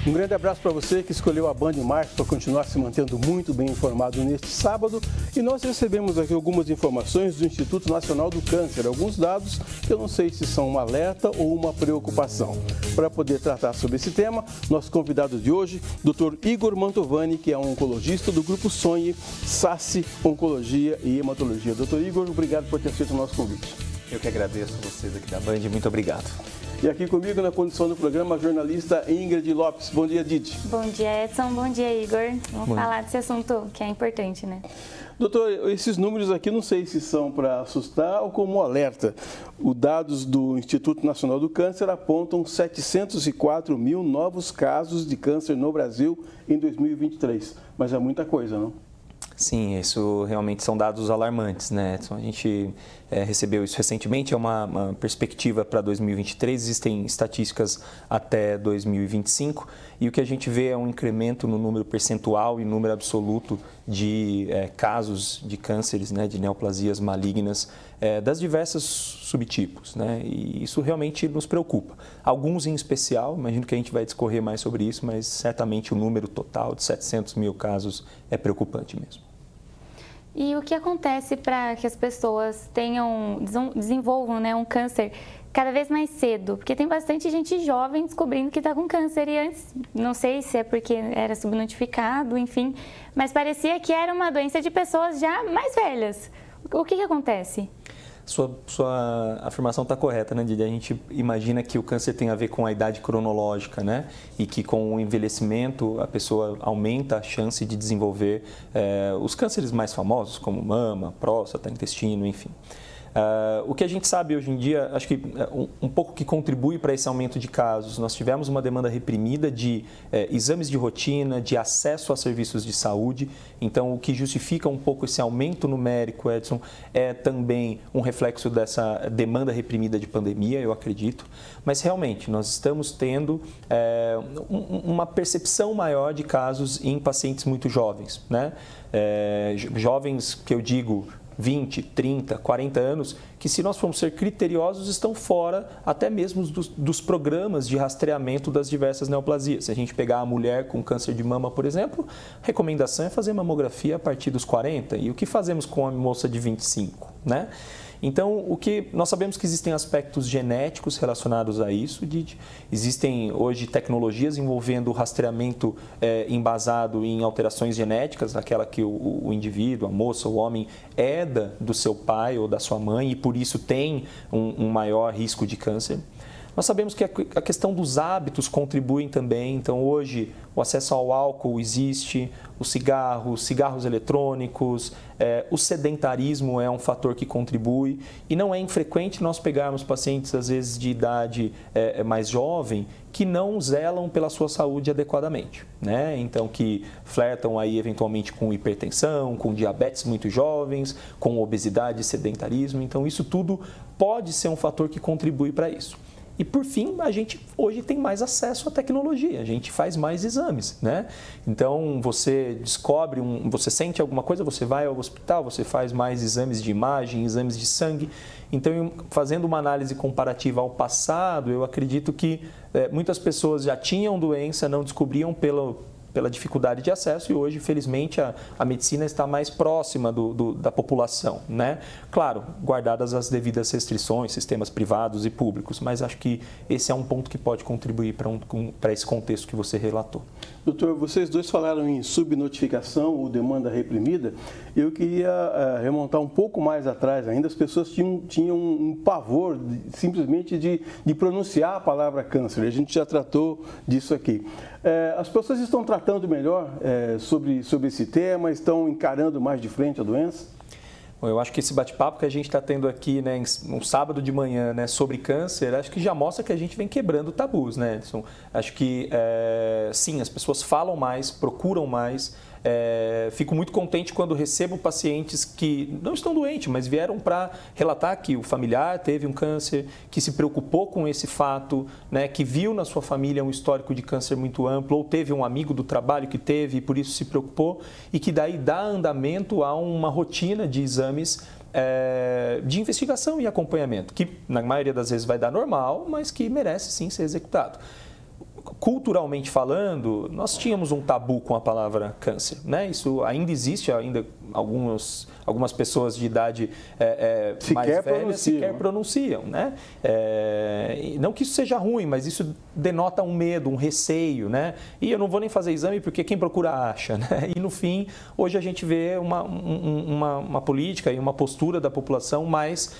Um grande abraço para você que escolheu a Band Mais para continuar se mantendo muito bem informado neste sábado. E nós recebemos aqui algumas informações do Instituto Nacional do Câncer, alguns dados que eu não sei se são um alerta ou uma preocupação. Para poder tratar sobre esse tema, nosso convidado de hoje, Dr. Igor Mantovani, que é um oncologista do Grupo Sonhe, SASSI, Oncologia e Hematologia. Dr. Igor, obrigado por ter feito o nosso convite. Eu que agradeço a vocês aqui da Band, muito obrigado. E aqui comigo na condução do programa, a jornalista Ingrid Lopes. Bom dia, Didi. Bom dia, Edson. Bom dia, Igor. Vamos falar desse assunto que é importante, né? Doutor, esses números aqui não sei se são para assustar ou como alerta. Os dados do Instituto Nacional do Câncer apontam 704 mil novos casos de câncer no Brasil em 2023. Mas é muita coisa, não? Sim, isso realmente são dados alarmantes, né, Edson? A gente recebeu isso recentemente, é uma perspectiva para 2023, existem estatísticas até 2025 e o que a gente vê é um incremento no número percentual e número absoluto de casos de cânceres, né, de neoplasias malignas das diversos subtipos, né, e isso realmente nos preocupa. Alguns em especial, imagino que a gente vai discorrer mais sobre isso, mas certamente o número total de 700 mil casos é preocupante mesmo. E o que acontece para que as pessoas desenvolvam, né, um câncer cada vez mais cedo? Porque tem bastante gente jovem descobrindo que está com câncer e antes, não sei se é porque era subnotificado, enfim, mas parecia que era uma doença de pessoas já mais velhas. O que acontece? Sua afirmação está correta, né, Didi? A gente imagina que o câncer tem a ver com a idade cronológica, né? E que com o envelhecimento a pessoa aumenta a chance de desenvolver os cânceres mais famosos, como mama, próstata, intestino, enfim. O que a gente sabe hoje em dia, acho que um pouco que contribui para esse aumento de casos, nós tivemos uma demanda reprimida de exames de rotina, de acesso a serviços de saúde, então o que justifica um pouco esse aumento numérico, Edson, é também um reflexo dessa demanda reprimida de pandemia, eu acredito, mas realmente nós estamos tendo uma percepção maior de casos em pacientes muito jovens, né? Jovens que eu digo 20, 30, 40 anos, que se nós formos ser criteriosos, estão fora até mesmo dos programas de rastreamento das diversas neoplasias. Se a gente pegar a mulher com câncer de mama, por exemplo, a recomendação é fazer mamografia a partir dos 40. E o que fazemos com a moça de 25, né? Então, nós sabemos que existem aspectos genéticos relacionados a isso, Didi. Existem hoje tecnologias envolvendo o rastreamento embasado em alterações genéticas, aquela que o indivíduo, a moça, o homem, herda do seu pai ou da sua mãe e por isso tem um maior risco de câncer. Nós sabemos que a questão dos hábitos contribuem também, então hoje o acesso ao álcool existe, os cigarros eletrônicos, o sedentarismo é um fator que contribui e não é infrequente nós pegarmos pacientes às vezes de idade mais jovem que não zelam pela sua saúde adequadamente, né? Então que flertam aí eventualmente com hipertensão, com diabetes muito jovens, com obesidade e sedentarismo, então isso tudo pode ser um fator que contribui para isso. E, por fim, a gente hoje tem mais acesso à tecnologia, a gente faz mais exames, né? Então, você descobre, você sente alguma coisa, você vai ao hospital, você faz mais exames de imagem, exames de sangue. Então, fazendo uma análise comparativa ao passado, eu acredito que muitas pessoas já tinham doença, não descobriam pela dificuldade de acesso e hoje, felizmente, a medicina está mais próxima da população, né? Claro, guardadas as devidas restrições, sistemas privados e públicos, mas acho que esse é um ponto que pode contribuir para esse contexto que você relatou. Doutor, vocês dois falaram em subnotificação ou demanda reprimida. Eu queria remontar um pouco mais atrás ainda. As pessoas tinham um pavor simplesmente de pronunciar a palavra câncer. A gente já tratou disso aqui. As pessoas estão tratando melhor sobre esse tema, estão encarando mais de frente a doença? Bom, eu acho que esse bate-papo que a gente está tendo aqui, né, um sábado de manhã, né, sobre câncer, acho que já mostra que a gente vem quebrando tabus, né, Edson? Acho que, sim, as pessoas falam mais, procuram mais. Fico muito contente quando recebo pacientes que não estão doentes, mas vieram para relatar que o familiar teve um câncer, que se preocupou com esse fato, né, que viu na sua família um histórico de câncer muito amplo, ou teve um amigo do trabalho que teve e por isso se preocupou, e que daí dá andamento a uma rotina de exames de investigação e acompanhamento, que na maioria das vezes vai dar normal, mas que merece sim ser executado. culturalmente falando, nós tínhamos um tabu com a palavra câncer, né? Isso ainda existe, ainda algumas pessoas de idade mais velhas sequer pronunciam, né? Não que isso seja ruim, mas isso denota um medo, um receio, né? E eu não vou nem fazer exame porque quem procura acha, né? E no fim, hoje a gente vê uma política e uma postura da população mais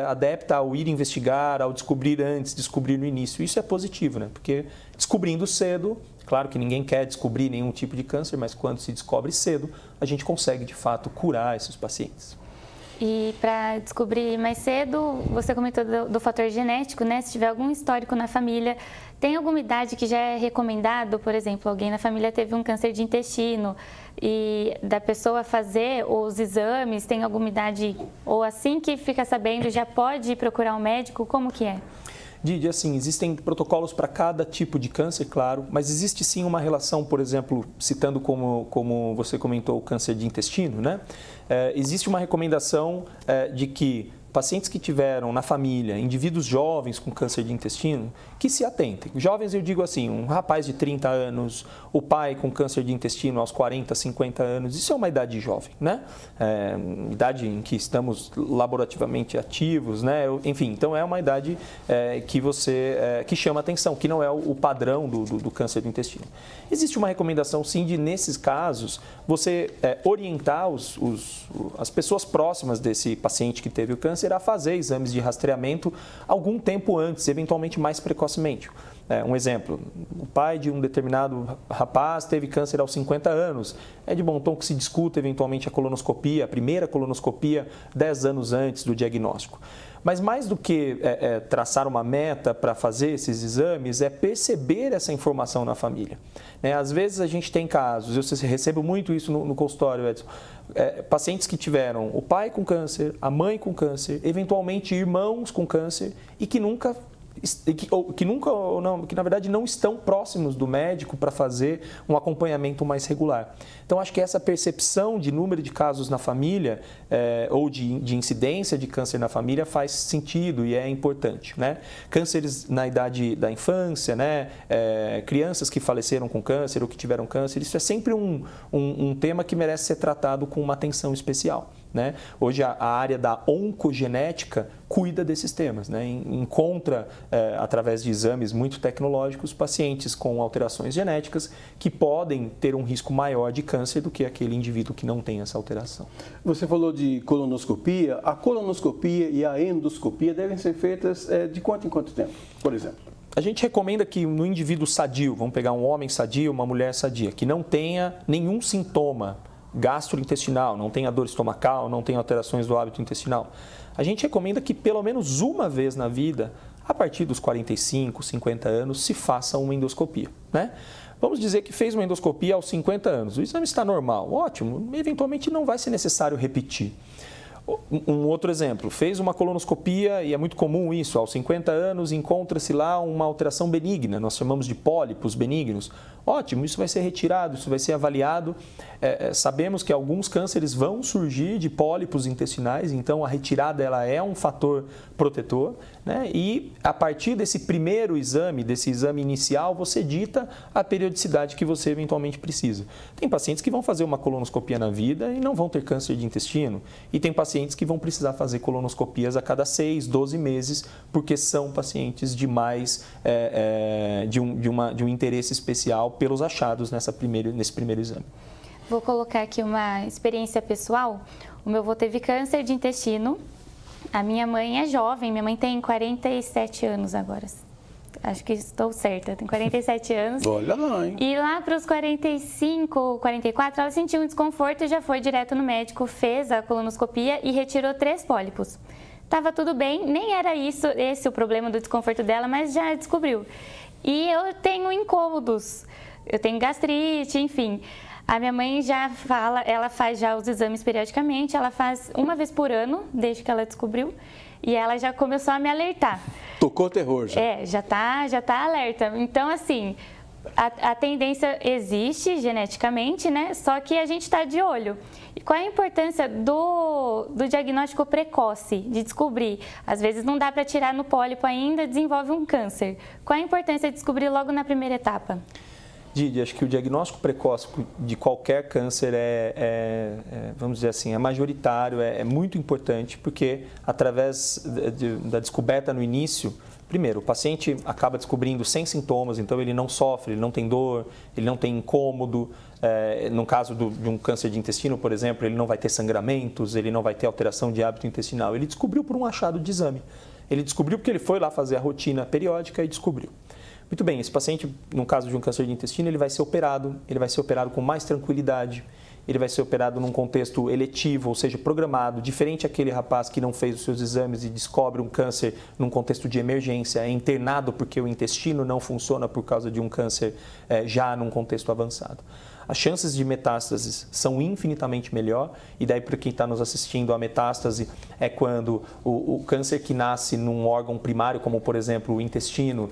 adepta ao ir investigar, ao descobrir antes, descobrir no início. Isso é positivo, né? Porque descobrindo cedo, claro que ninguém quer descobrir nenhum tipo de câncer, mas quando se descobre cedo, a gente consegue, de fato, curar esses pacientes. E para descobrir mais cedo, você comentou do fator genético, né? Se tiver algum histórico na família, tem alguma idade que já é recomendado? Por exemplo, alguém na família teve um câncer de intestino e da pessoa fazer os exames, tem alguma idade, ou assim que fica sabendo, já pode procurar um médico? Como que é? Didi, assim, existem protocolos para cada tipo de câncer, claro, mas existe sim uma relação, por exemplo, citando como você comentou o câncer de intestino, né? Existe uma recomendação de que pacientes que tiveram na família indivíduos jovens com câncer de intestino, que se atentem. Jovens, eu digo assim, um rapaz de 30 anos, o pai com câncer de intestino aos 40, 50 anos, isso é uma idade jovem, né? Idade em que estamos laborativamente ativos, né? Enfim, então é uma idade que chama atenção, que não é o padrão do câncer do intestino. Existe uma recomendação, sim, de nesses casos, você orientar as pessoas próximas desse paciente que teve o câncer a fazer exames de rastreamento algum tempo antes, eventualmente mais precocemente. Um exemplo, o pai de um determinado rapaz teve câncer aos 50 anos. É de bom tom que se discuta eventualmente a colonoscopia, a primeira colonoscopia 10 anos antes do diagnóstico. Mas mais do que traçar uma meta para fazer esses exames, é perceber essa informação na família. Às vezes a gente tem casos, eu recebo muito isso no consultório, Edson, pacientes que tiveram o pai com câncer, a mãe com câncer, eventualmente irmãos com câncer e que na verdade não estão próximos do médico para fazer um acompanhamento mais regular. Então acho que essa percepção de número de casos na família ou de incidência de câncer na família faz sentido e é importante, né? Cânceres na idade da infância, né? Crianças que faleceram com câncer ou que tiveram câncer, isso é sempre um tema que merece ser tratado com uma atenção especial, né? Hoje a área da oncogenética cuida desses temas, né? Encontra, através de exames muito tecnológicos, pacientes com alterações genéticas que podem ter um risco maior de câncer do que aquele indivíduo que não tem essa alteração. Você falou de colonoscopia. A colonoscopia e a endoscopia devem ser feitas de quanto em quanto tempo, por exemplo? A gente recomenda que no indivíduo sadio, vamos pegar um homem sadio, uma mulher sadia, que não tenha nenhum sintoma gastrointestinal, não tenha dor estomacal, não tenha alterações do hábito intestinal. A gente recomenda que pelo menos uma vez na vida, a partir dos 45, 50 anos, se faça uma endoscopia, né? Vamos dizer que fez uma endoscopia aos 50 anos, o exame está normal, ótimo, eventualmente não vai ser necessário repetir. Um outro exemplo, fez uma colonoscopia, e é muito comum isso, aos 50 anos encontra-se lá uma alteração benigna, nós chamamos de pólipos benignos. Ótimo, isso vai ser retirado, isso vai ser avaliado. Sabemos que alguns cânceres vão surgir de pólipos intestinais, então a retirada ela é um fator protetor, né? E a partir desse primeiro exame, desse exame inicial, você dita a periodicidade que você eventualmente precisa. Tem pacientes que vão fazer uma colonoscopia na vida e não vão ter câncer de intestino, e tem pacientes que vão precisar fazer colonoscopias a cada 6, 12 meses, porque são pacientes de mais de um interesse especial pelos achados nesse primeiro exame. Vou colocar aqui uma experiência pessoal. O meu avô teve câncer de intestino. A minha mãe é jovem, minha mãe tem 47 anos agora. Acho que estou certa, tem 47 anos. Olha lá, hein? E lá para os 45, 44, ela sentiu um desconforto e já foi direto no médico, fez a colonoscopia e retirou 3 pólipos. Estava tudo bem, nem era esse o problema do desconforto dela, mas já descobriu. E eu tenho incômodos, eu tenho gastrite, enfim. A minha mãe já fala, ela faz já os exames periodicamente, ela faz uma vez por ano, desde que ela descobriu, e ela já começou a me alertar. Tocou terror já. Já tá alerta. Então, assim, a tendência existe geneticamente, né? Só que a gente está de olho. E qual é a importância do diagnóstico precoce, de descobrir? Às vezes não dá para tirar no pólipo ainda, desenvolve um câncer. Qual é a importância de descobrir logo na primeira etapa? Didi, acho que o diagnóstico precoce de qualquer câncer vamos dizer assim, é majoritário, é muito importante, porque através da descoberta no início, primeiro, o paciente acaba descobrindo sem sintomas, então ele não sofre, ele não tem dor, ele não tem incômodo. No caso de um câncer de intestino, por exemplo, ele não vai ter sangramentos, ele não vai ter alteração de hábito intestinal. Ele descobriu por um achado de exame. Ele descobriu porque ele foi lá fazer a rotina periódica e descobriu. Muito bem, esse paciente, no caso de um câncer de intestino, ele vai ser operado com mais tranquilidade, ele vai ser operado num contexto eletivo, ou seja, programado, diferente daquele rapaz que não fez os seus exames e descobre um câncer num contexto de emergência, é internado porque o intestino não funciona por causa de um câncer já num contexto avançado. As chances de metástases são infinitamente melhor, e daí para quem está nos assistindo, a metástase é quando o câncer que nasce num órgão primário, como por exemplo o intestino,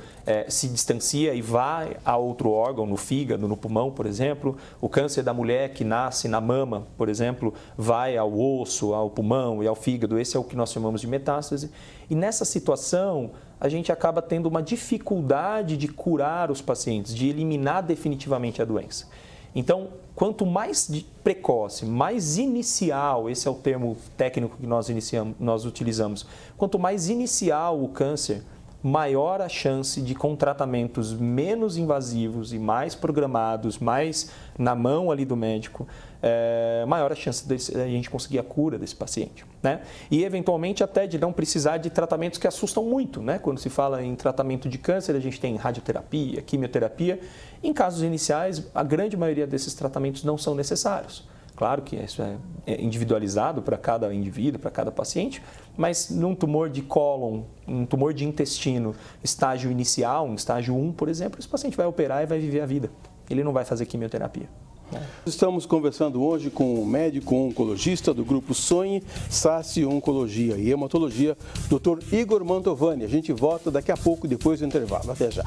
se distancia e vai a outro órgão, no fígado, no pulmão, por exemplo. O câncer da mulher que nasce na mama, por exemplo, vai ao osso, ao pulmão e ao fígado. Esse é o que nós chamamos de metástase. E nessa situação, a gente acaba tendo uma dificuldade de curar os pacientes, de eliminar definitivamente a doença. Então, quanto mais precoce, mais inicial, esse é o termo técnico que nós utilizamos, quanto mais inicial o câncer, maior a chance de, com tratamentos menos invasivos e mais programados, mais na mão ali do médico, maior a chance de a gente conseguir a cura desse paciente, né? E eventualmente até de não precisar de tratamentos que assustam muito, né? Quando se fala em tratamento de câncer, a gente tem radioterapia, quimioterapia. Em casos iniciais, a grande maioria desses tratamentos não são necessários. Claro que isso é individualizado para cada indivíduo, para cada paciente, mas num tumor de cólon, um tumor de intestino, estágio inicial, um estágio 1, por exemplo, esse paciente vai operar e vai viver a vida. Ele não vai fazer quimioterapia. Estamos conversando hoje com o médico oncologista do grupo Sonhe, SASSI Oncologia e Hematologia, Dr. Igor Mantovani. A gente volta daqui a pouco, depois do intervalo. Até já.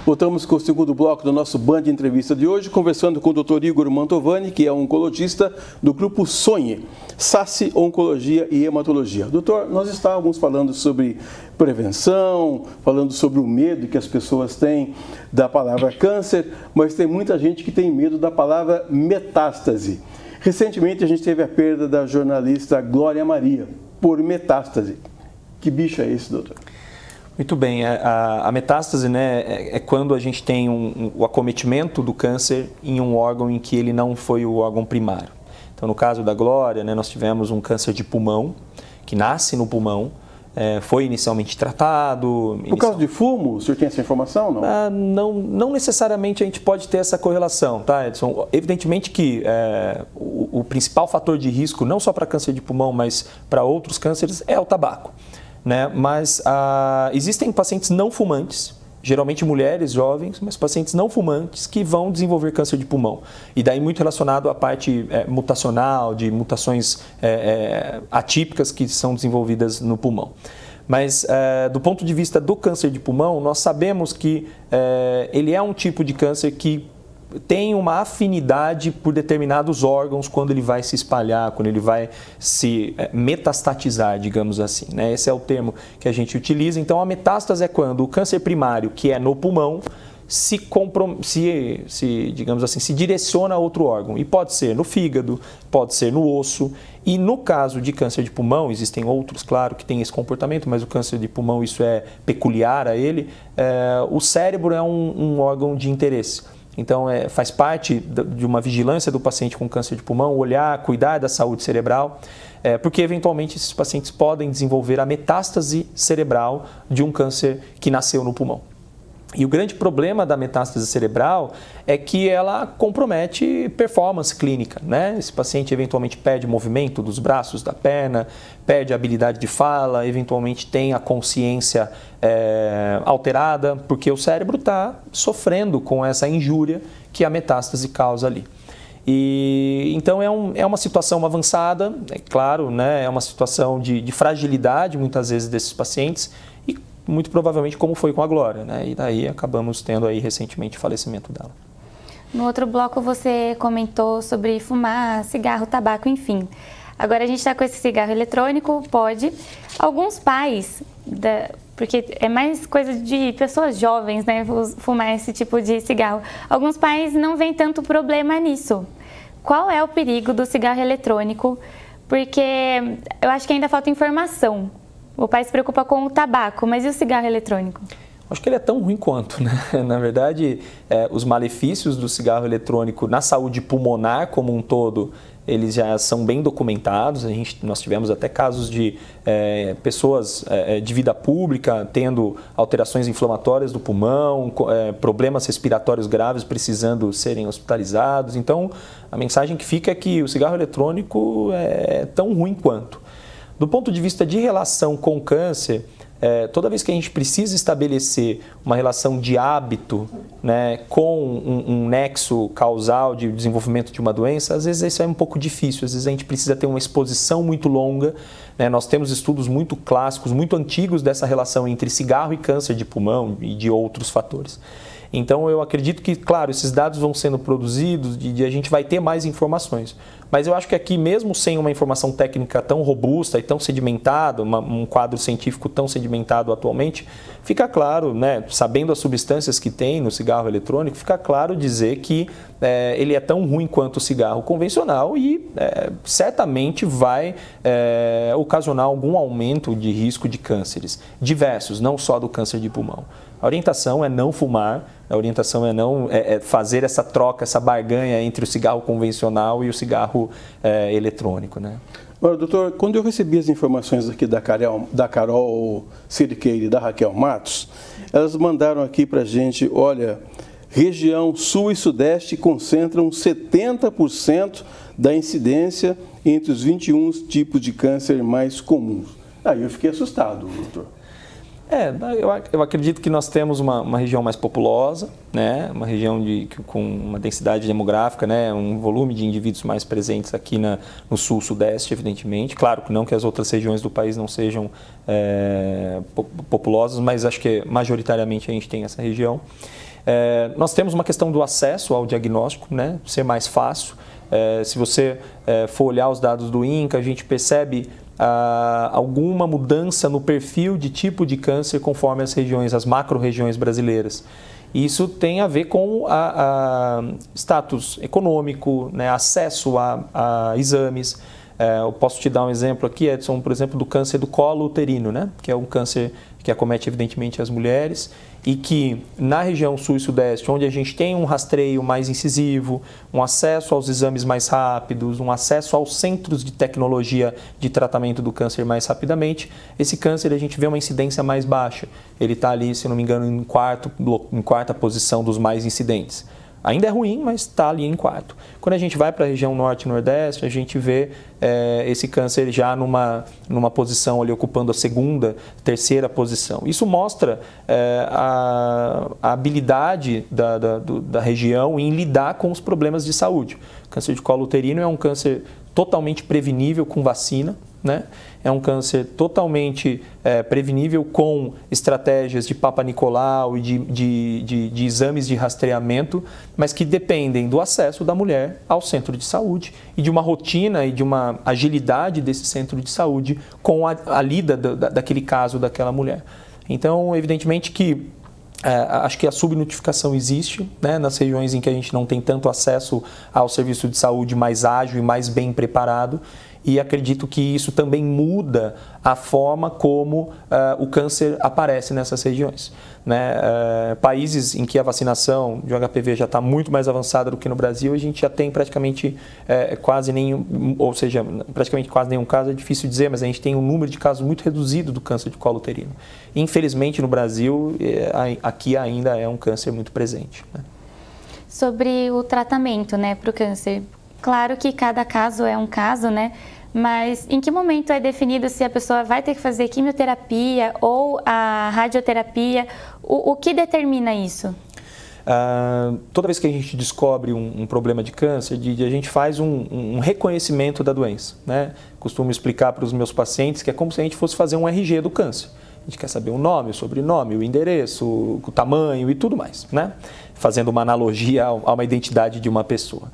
Voltamos com o segundo bloco do nosso Band Entrevista de hoje, conversando com o Dr. Igor Mantovani, que é oncologista do grupo Sonhe, SASSI Oncologia e Hematologia. Doutor, nós estávamos falando sobre prevenção, falando sobre o medo que as pessoas têm da palavra câncer, mas tem muita gente que tem medo da palavra metástase. Recentemente a gente teve a perda da jornalista Glória Maria por metástase. Que bicho é esse, doutor? Muito bem, a metástase, né, é quando a gente tem o acometimento do câncer em um órgão em que ele não foi o órgão primário. Então, no caso da Glória, né, nós tivemos um câncer de pulmão, que nasce no pulmão, foi inicialmente tratado... Por causa de fumo? O senhor tem essa informação, não? Não necessariamente a gente pode ter essa correlação, tá, Edson? Evidentemente que o principal fator de risco, não só para câncer de pulmão, mas para outros cânceres, é o tabaco. Né? Mas existem pacientes não fumantes, geralmente mulheres jovens, mas pacientes não fumantes que vão desenvolver câncer de pulmão. E daí muito relacionado à parte mutacional, de mutações atípicas que são desenvolvidas no pulmão. Mas do ponto de vista do câncer de pulmão, nós sabemos que ele é um tipo de câncer que tem uma afinidade por determinados órgãos quando ele vai se espalhar, quando ele vai se metastatizar, digamos assim, né? Esse é o termo que a gente utiliza. Então, a metástase é quando o câncer primário, que é no pulmão, digamos assim, se direciona a outro órgão. E pode ser no fígado, pode ser no osso. E no caso de câncer de pulmão, existem outros, claro, que têm esse comportamento, mas o câncer de pulmão, isso é peculiar a ele, o cérebro é um órgão de interesse. Então, faz parte de uma vigilância do paciente com câncer de pulmão, olhar, cuidar da saúde cerebral, porque eventualmente esses pacientes podem desenvolver a metástase cerebral de um câncer que nasceu no pulmão. E o grande problema da metástase cerebral é que ela compromete performance clínica, né? Esse paciente eventualmente perde movimento dos braços, da perna, perde a habilidade de fala, eventualmente tem a consciência alterada, porque o cérebro está sofrendo com essa injúria que a metástase causa ali. E então é uma situação avançada, é claro, né? É uma situação de fragilidade muitas vezes desses pacientes e muito provavelmente como foi com a Glória, né? E daí acabamos tendo aí recentemente o falecimento dela. No outro bloco você comentou sobre fumar, cigarro, tabaco, enfim. Agora a gente está com esse cigarro eletrônico, pode. Alguns pais, porque é mais coisa de pessoas jovens, né, fumar esse tipo de cigarro. Alguns pais não veem tanto problema nisso. Qual é o perigo do cigarro eletrônico? Porque eu acho que ainda falta informação. O pai se preocupa com o tabaco, mas e o cigarro eletrônico? Acho que ele é tão ruim quanto, né? Na verdade, os malefícios do cigarro eletrônico na saúde pulmonar como um todo, eles já são bem documentados. Nós tivemos até casos de pessoas de vida pública tendo alterações inflamatórias do pulmão, problemas respiratórios graves precisando serem hospitalizados. Então, a mensagem que fica é que o cigarro eletrônico é tão ruim quanto. Do ponto de vista de relação com o câncer, toda vez que a gente precisa estabelecer uma relação de hábito, né, com um nexo causal de desenvolvimento de uma doença, às vezes isso é um pouco difícil, às vezes a gente precisa ter uma exposição muito longa, né? Nós temos estudos muito clássicos, muito antigos dessa relação entre cigarro e câncer de pulmão e de outros fatores. Então eu acredito que, claro, esses dados vão sendo produzidos e a gente vai ter mais informações. Mas eu acho que aqui, mesmo sem uma informação técnica tão robusta e tão sedimentada, um quadro científico tão sedimentado atualmente, fica claro, né, sabendo as substâncias que tem no cigarro eletrônico, fica claro dizer que ele é tão ruim quanto o cigarro convencional e certamente vai ocasionar algum aumento de risco de cânceres diversos, não só do câncer de pulmão. A orientação é não fumar, a orientação é não fazer essa troca, essa barganha entre o cigarro convencional e o cigarro eletrônico, né? Agora, doutor, quando eu recebi as informações aqui da Carol Siriqueira e da Raquel Matos, elas mandaram aqui para a gente, olha, região sul e sudeste concentram 70% da incidência entre os 21 tipos de câncer mais comuns. Aí eu fiquei assustado, doutor. Eu acredito que nós temos uma região mais populosa, né? Uma região com uma densidade demográfica, né? Um volume de indivíduos mais presentes aqui no sul-sudeste, evidentemente. Claro que não que as outras regiões do país não sejam populosas, mas acho que majoritariamente a gente tem essa região. Nós temos uma questão do acesso ao diagnóstico, né? Ser mais fácil. Se você for olhar os dados do INCA, a gente percebe alguma mudança no perfil de tipo de câncer conforme as macro-regiões brasileiras. Isso tem a ver com status econômico, né, acesso a exames. Eu posso te dar um exemplo aqui, Edson, por exemplo, do câncer do colo uterino, né, que é um câncer que acomete evidentemente as mulheres e que na região sul e sudeste, onde a gente tem um rastreio mais incisivo, um acesso aos exames mais rápidos, um acesso aos centros de tecnologia de tratamento do câncer mais rapidamente, esse câncer a gente vê uma incidência mais baixa. Ele está ali, se não me engano, em quarta posição dos mais incidentes. Ainda é ruim, mas está ali em quarto. Quando a gente vai para a região norte e nordeste, a gente vê esse câncer já numa posição ali, ocupando a segunda, terceira posição. Isso mostra a habilidade da região em lidar com os problemas de saúde. O câncer de colo uterino é um câncer totalmente prevenível com vacina, né? É um câncer totalmente prevenível com estratégias de Papa Nicolau e de exames de rastreamento, mas que dependem do acesso da mulher ao centro de saúde e de uma rotina e de uma agilidade desse centro de saúde com a lida daquele caso daquela mulher. Então, evidentemente que acho que a subnotificação existe, né, nas regiões em que a gente não tem tanto acesso ao serviço de saúde mais ágil e mais bem preparado. E acredito que isso também muda a forma como o câncer aparece nessas regiões, né? Países em que a vacinação de HPV já está muito mais avançada do que no Brasil, a gente já tem praticamente quase nenhum, ou seja, praticamente quase nenhum caso, é difícil dizer, mas a gente tem um número de casos muito reduzido do câncer de colo uterino. Infelizmente no Brasil, aqui ainda é um câncer muito presente, né? Sobre o tratamento, né, para o câncer, claro que cada caso é um caso, né? Mas em que momento é definido se a pessoa vai ter que fazer quimioterapia ou a radioterapia? O que determina isso? Toda vez que a gente descobre um problema de câncer, a gente faz um reconhecimento da doença, né? Costumo explicar para os meus pacientes que é como se a gente fosse fazer um RG do câncer. A gente quer saber o nome, o sobrenome, o endereço, o tamanho e tudo mais, né? Fazendo uma analogia a uma identidade de uma pessoa.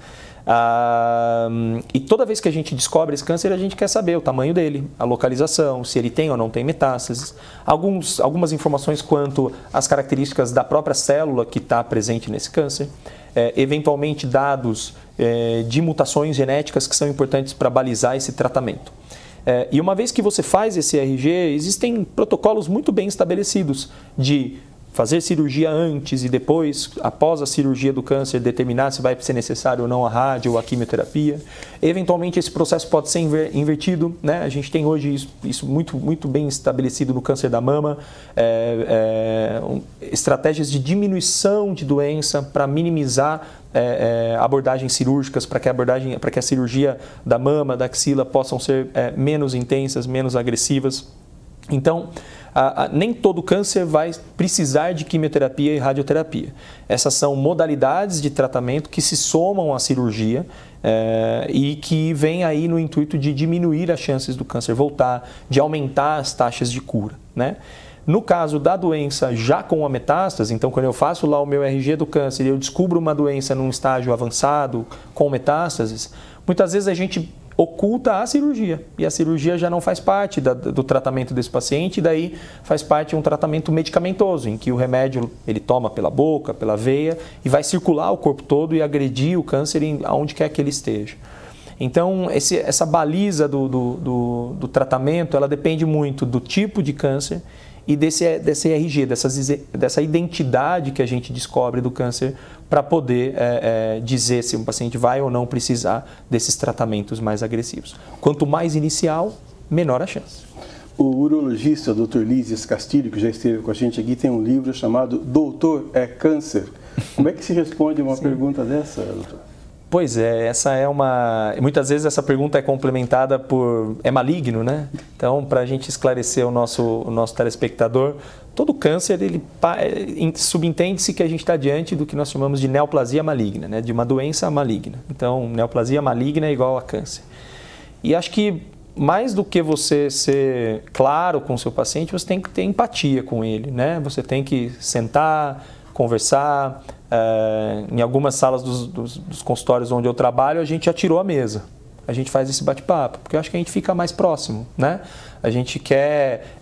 E toda vez que a gente descobre esse câncer, a gente quer saber o tamanho dele, a localização, se ele tem ou não tem metástases, algumas informações quanto às características da própria célula que está presente nesse câncer, eventualmente dados de mutações genéticas que são importantes para balizar esse tratamento. E uma vez que você faz esse RG, existem protocolos muito bem estabelecidos de fazer cirurgia antes e depois, após a cirurgia do câncer, determinar se vai ser necessário ou não a rádio ou a quimioterapia. Eventualmente, esse processo pode ser invertido, né? A gente tem hoje isso muito bem estabelecido no câncer da mama, estratégias de diminuição de doença para minimizar abordagens cirúrgicas, para que a cirurgia da mama, da axila possam ser menos intensas, menos agressivas. Então, nem todo câncer vai precisar de quimioterapia e radioterapia. Essas são modalidades de tratamento que se somam à cirurgia e que vêm aí no intuito de diminuir as chances do câncer voltar, de aumentar as taxas de cura, né? No caso da doença já com a metástase, então quando eu faço lá o meu RG do câncer e eu descubro uma doença num estágio avançado com metástases, muitas vezes a gente oculta a cirurgia e a cirurgia já não faz parte do tratamento desse paciente, e daí faz parte de um tratamento medicamentoso, em que o remédio ele toma pela boca, pela veia e vai circular o corpo todo e agredir o câncer aonde quer que ele esteja. Então, essa baliza do tratamento, ela depende muito do tipo de câncer e desse RG, dessa identidade que a gente descobre do câncer para poder dizer se um paciente vai ou não precisar desses tratamentos mais agressivos. Quanto mais inicial, menor a chance. O urologista Dr. Lísias Castilho, que já esteve com a gente aqui, tem um livro chamado Doutor é Câncer. Como é que se responde a uma pergunta dessa, doutor? Pois é, muitas vezes essa pergunta é complementada por é maligno, né? Então, para a gente esclarecer o nosso telespectador, todo câncer, subentende-se que a gente está diante do que nós chamamos de neoplasia maligna, né? De uma doença maligna. Então, neoplasia maligna é igual a câncer. E acho que mais do que você ser claro com o seu paciente, você tem que ter empatia com ele, né? Você tem que sentar, conversar. Em algumas salas dos consultórios onde eu trabalho, a gente já tirou a mesa. A gente faz esse bate-papo, porque eu acho que a gente fica mais próximo, né? A gente quer...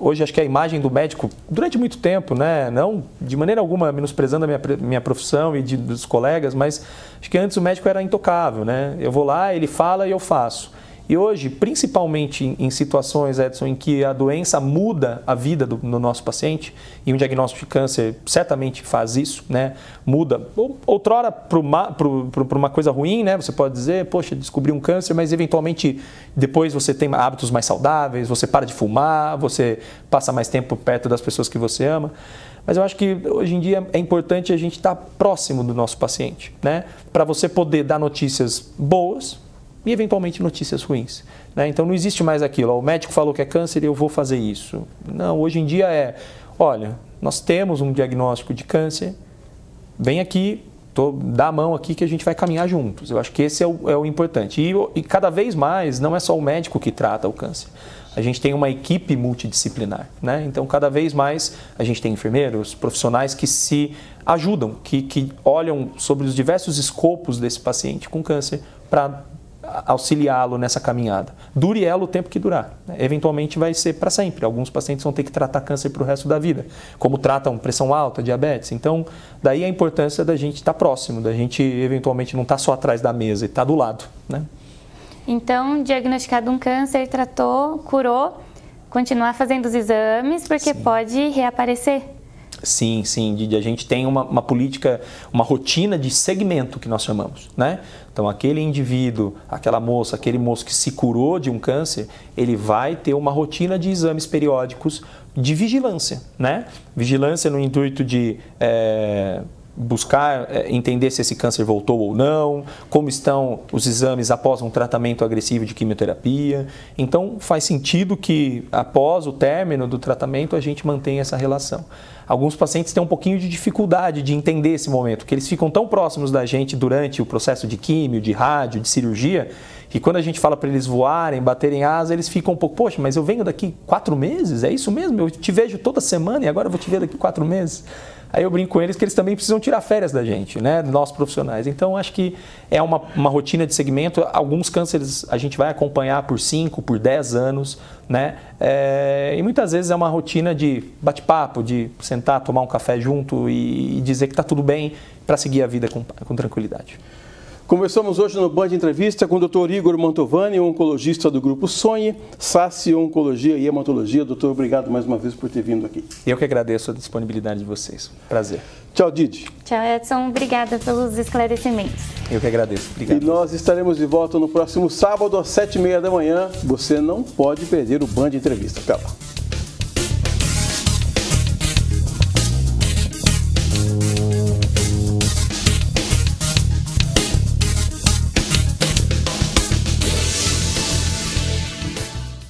hoje, acho que a imagem do médico, durante muito tempo, né? Não de maneira alguma menosprezando a minha profissão e dos colegas, mas acho que antes o médico era intocável, né? Eu vou lá, ele fala e eu faço. E hoje, principalmente em situações, Edson, em que a doença muda a vida do nosso paciente, e um diagnóstico de câncer certamente faz isso, né? Muda, outrora para uma coisa ruim, né? Você pode dizer, poxa, descobri um câncer, mas eventualmente depois você tem hábitos mais saudáveis, você para de fumar, você passa mais tempo perto das pessoas que você ama. Mas eu acho que hoje em dia é importante a gente estar próximo do nosso paciente, né? Para você poder dar notícias boas e eventualmente notícias ruins, né? Então não existe mais aquilo, o médico falou que é câncer e eu vou fazer isso. Não, hoje em dia olha, nós temos um diagnóstico de câncer, vem aqui, dá a mão aqui que a gente vai caminhar juntos. Eu acho que esse é o importante. E cada vez mais não é só o médico que trata o câncer. A gente tem uma equipe multidisciplinar, né? Então cada vez mais a gente tem enfermeiros, profissionais que se ajudam, que olham sobre os diversos escopos desse paciente com câncer para auxiliá-lo nessa caminhada. Dure ela o tempo que durar. Eventualmente vai ser para sempre. Alguns pacientes vão ter que tratar câncer para o resto da vida, como tratam pressão alta, diabetes. Então, daí a importância da gente estar próximo, da gente eventualmente não estar só atrás da mesa e estar do lado, né? Então, diagnosticado um câncer, tratou, curou, continuar fazendo os exames, porque pode reaparecer. Sim, Didi, a gente tem uma política, uma rotina de segmento que nós chamamos, né? Então, aquele indivíduo, aquela moça, aquele moço que se curou de um câncer, ele vai ter uma rotina de exames periódicos de vigilância, né? Vigilância no intuito de buscar entender se esse câncer voltou ou não, como estão os exames após um tratamento agressivo de quimioterapia. Então, faz sentido que após o término do tratamento a gente mantenha essa relação. alguns pacientes têm um pouquinho de dificuldade de entender esse momento, que eles ficam tão próximos da gente durante o processo de químio, de rádio, de cirurgia, que quando a gente fala para eles voarem, baterem asa, eles ficam um pouco, poxa, mas eu venho daqui 4 meses? É isso mesmo? Eu te vejo toda semana e agora eu vou te ver daqui 4 meses? Aí eu brinco com eles que eles também precisam tirar férias da gente, né, nós profissionais. Então, acho que é uma rotina de segmento. Alguns cânceres a gente vai acompanhar por 5, por 10 anos, né? E muitas vezes é uma rotina de bate-papo, de sentar, tomar um café junto e dizer que está tudo bem para seguir a vida com tranquilidade. Conversamos hoje no Band Entrevista com o Dr. Igor Mantovani, oncologista do Grupo Sonhe, SASSI Oncologia e Hematologia. Doutor, obrigado mais uma vez por ter vindo aqui. Eu que agradeço a disponibilidade de vocês. Prazer. Tchau, Didi. Tchau, Edson. Obrigada pelos esclarecimentos. Eu que agradeço. Obrigado. E nós estaremos de volta no próximo sábado, às 7h30 da manhã. Você não pode perder o Band Entrevista. Até lá.